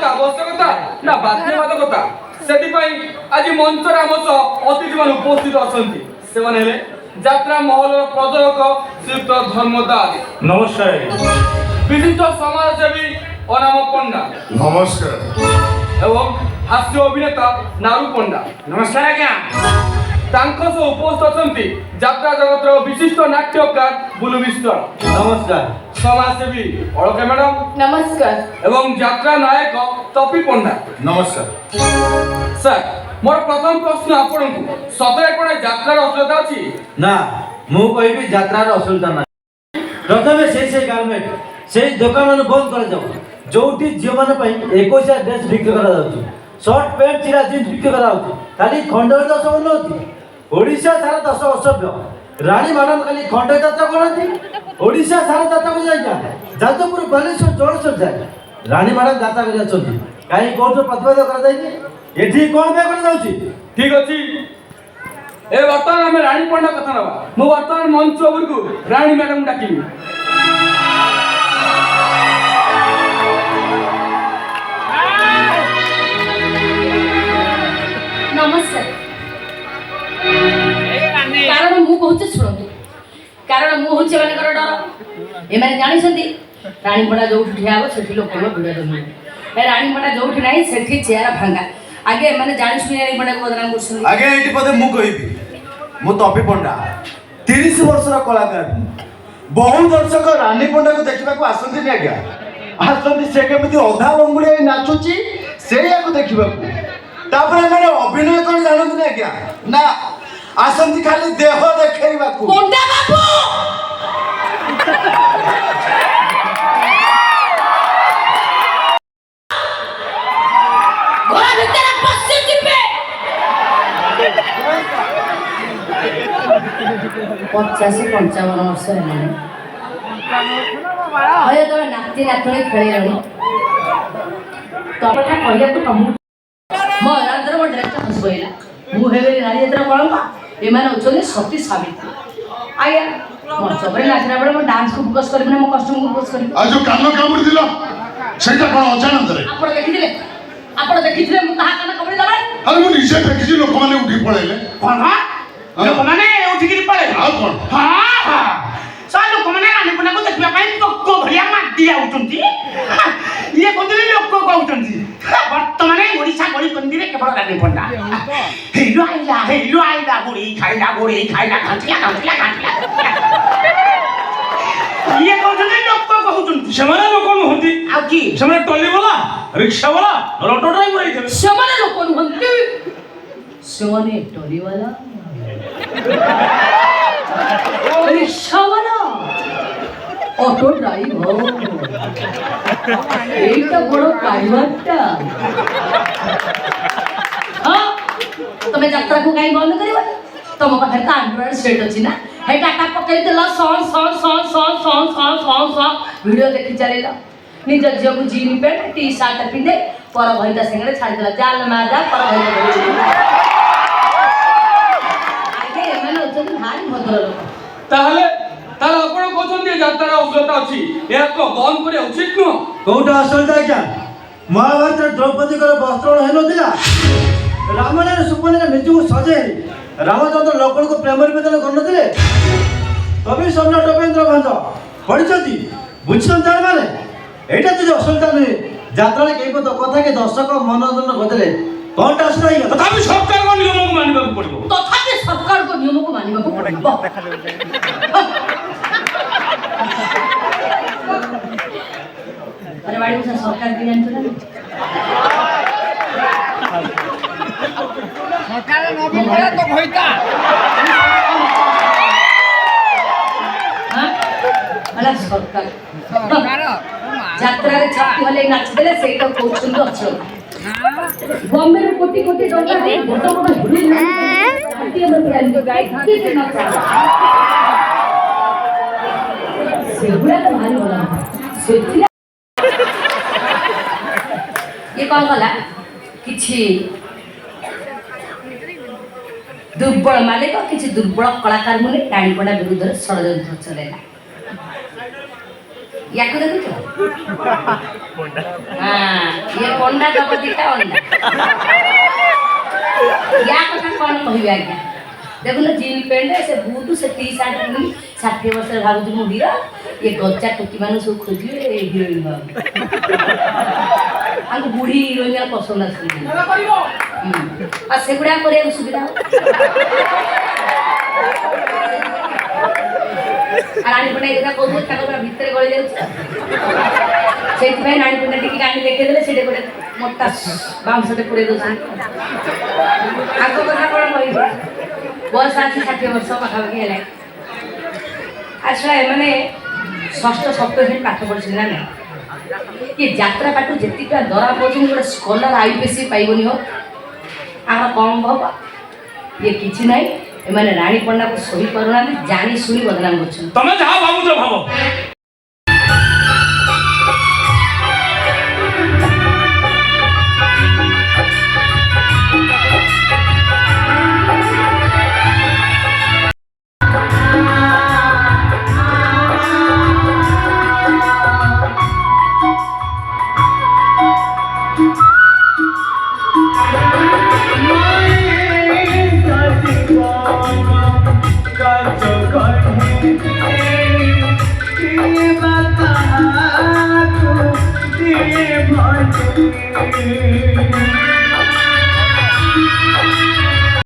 हठात आवश्यकता ना बाध्यबाधकता सेटिपाई आज मंचर आम अतिथि मान उपस्थित अछंती सेवन हेले यात्रा महल प्रदर्शक श्रीयुक्त धर्मदास नमस्कार विशिष्ट समाजसेवी अनाम पंडा नमस्कार एवं हास्य अभिनेता नारू पंडा नमस्कार आज्ञा उपस्थित अछंती यात्रा जगत विशिष्ट नाट्यकार बुलु मिश्र नमस्कार समाजसेवी अलका मैडम नमस्कार एवं यात्रा नायक तपी पंडा नमस्कार सर मोर प्रथम प्रश्न आपण सतरे कोन यात्रा असुविधा अछि ना मु कहबी यात्रा असुविधा ना प्रथमे से गार्मेंट से दुकान मन बंद कर जाओ जोटी झियो मन पई 21 ड्रेस बिक्री करा जाउछु शॉर्ट पैंट चिरा जींस बिक्री करा जाउछु खाली खंडर दस मन होती ओडिशा सारा 10 असभ्य रानी मैडम खाली खंड यात्रा करती ओडिशा सारा यात्रा को जाइजा जाजपुर बालेश्वर जोड़सर जाए रानी मैडम यात्रा कर जाचंती काई कोर्ट प्रतिवाद करा जाइए एठी कोन बे कर जाउची ठीक अछि ए वर्तमान हम रानी पंडा कथा नबा मु वर्तमान मंच ओवर को रानी मैडम डाकिबी नमस्कार कारण मु कहूचे सुनंतु कारण मु होचे मानकर डर ए माने जानि छथि रानी पंडा जोठी ठिया हो सेठी लोक भिड़ जमी ए रानी पंडा जोठी नाही सेठी चेयर भांगा आगे माने जानि सुनि रानी पंडा को बदनाम करछन आगे एटी पदे मु कहबी मु तपी पंडा 30 वर्षर कलाकार बहु दर्शक रानी पंडा को देखिबा को आसंती नि आज्ञा आसंती से केमिति अधा लंगुड़ी नाचुची सेया को देखिबा को तापर माने अभिनय कर जानत नि आज्ञा ना आसंती खाली देह देखैबा को पंडा बाबू घोड़ा भीतर पश्चिम जिपे 50-55 वर्ष हेलानी हय तबे नाती नातुणी खेलेलनी तबटा कहिया तो कम मो रांदर मो ड्रेस हसबैला मु हेबे रानी यात्रा कळंबा ए माने उचले सती साबित्री आया मो सबरे नाचरा बडे मो डांस को फोकस करबे मो कस्ट्यूम को फोकस करबे आज जो कान कामुडी दिला सेटा कोन अजानत रे आपण देखिथिले मु कहा कान कबडी दबा अरे मु निजे देखिछि लोक माने उठी पळेले कोन लोक माने उठी गिरी पळे आ कोन हां हां सा लोक माने रानी पंडा को देखिबा पई को भलिया माटी आउचंती ये कोदिले लोक को कहउचंती वर्तमाने ओडिसा गळी कंदिरे केवल रानी पंडा हेलो आइला गुड़ी खाइला घाटिया ये कहउचंती लोक को कहउचंती समाने लोक होंती आ की समाने टोली वाला रिक्शा वाला ऑटो ड्राइवर आइथे समाने लोक होंती समाने टोली वाला रिक्शा वाला ऑटो ड्राइवर এইটা বড় কাইবারটা हां তুমি যাত্রা কো কাই বন্ধ করিবা তোম পাখে তো অ্যান্ড্রয়েড সেট আছে না হে টাকা পকাই দেলা সন ভিডিও দেখি চালিলা নিজ ঝিও জিন প্যান্ট টি শার্ট পিঁধে পর ভাইতা সঙ্গে ছাড়ি দেলা জাল মারা পর ভাইতা আগে এমন হচ্ছে ভারী ভদ্র লোক তাহলে তাহলে আপন কোচন দিয়ে যাত্রা অসুবিধা আছে এরকম বন্ধ করে উচিত ন কোটা আসলটা क्या महाभारत द्रौपदी को वस्त्र हेनो दिला रामायण सुपनेर निजु सजे रामचंद्र लोकन को प्रेम निवेदन करन दिले तभी सम्राट उपेंद्र भंज पढिछथि बुझछन जान माने एटा तो असलता नहीं यात्रा रे केई तो कथा के दर्शक मनोरंजन बदले कोनटा असुराई तथापि सरकार को नियम को मानिबा पड़िबो तथापि सरकार को नियम को मानिबा पड़िबो अरे बाड़ी को सरकार भी जानतो ना सरकार न बोले तो भइता हां अला सरकार यात्रा रे छाती वाले नाच देले सेटा कोचन तो अच्छो बॉम्बे रे कोटी कोटी टका दे मोटा मोटा हिली छाती में प्याली तो गाय खाती के ना सेगुड़ा तो भारी होला सेठी ये कौन कला किछि दुर्बल मालिक किछि दुर्बल कलाकार मुने रानी पंडा विरुद्ध षड्यंत्र चलेला याको देखुଛ हाँ ये पंडा दब दिटा अंडा या कथा कौन कहबे आज्ञा देखुन जीन पेंट से बूट से टी शर्ट पिंधि 60 वर्ष भागुची मु हीरो ये गच्चा टोकी मान सब खोजिए हिरोइन आंको बुढ़ी हिरोइन पसंद आस सेगुड़ा कर सुविधा रानी पंडा ये कहते भितर गली जाए रानी पंडा टी रानी देखा से गोटे मोटा बाउंसटे पुरे दौरान आगे कथा कौन कह बयस आसी 60 वर्ष पाखापाखि है अच्छा एम षष्ठ सप्तम पाठ पढ़ी ना ना ये यात्रा पाठ जी दरा पड़े गोटे स्कॉलर आईपीएस पाइबनी हो आम कम हम ये किसी ना एम रानी पंडा को सही करूना जानी शुणी बदनाम कर तमें जहाँ भावुच भाव